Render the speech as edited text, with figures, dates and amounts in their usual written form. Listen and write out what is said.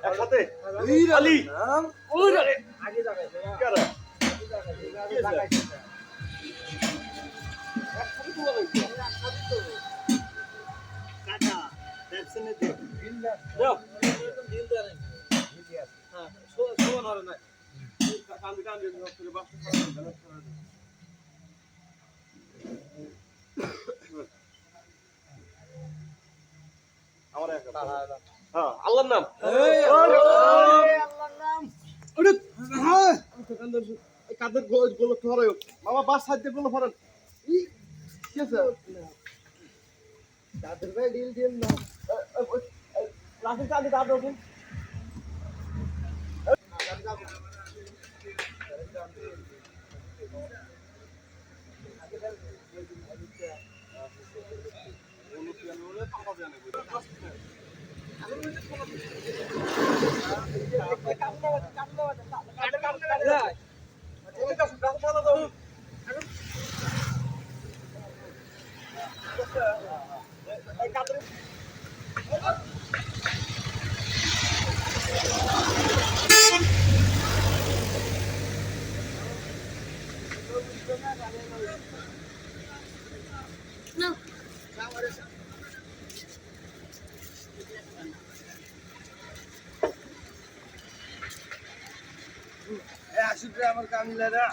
একসাথে আলি আগে লাগাইছে কারা আগে লাগাইছে একসাথে তো লাগাইছে একসাথে তো কাটা দেখছেনে তো বিল দাও যাও বিল দাও হ্যাঁ সমান হবে না কান্দে কান্দে করে বাস আমার একটা হ্যাঁ আল্লাহর নাম আল্লাহর নাম ওরে হ্যাঁ কাদের গোল ধরায়ো মামা বাস সাইড দিয়ে গোল ফরান কি আছে কাদের ভাই ডিল না লাস্টে চালি দাও দিন No. আসলে আমার কামিলারা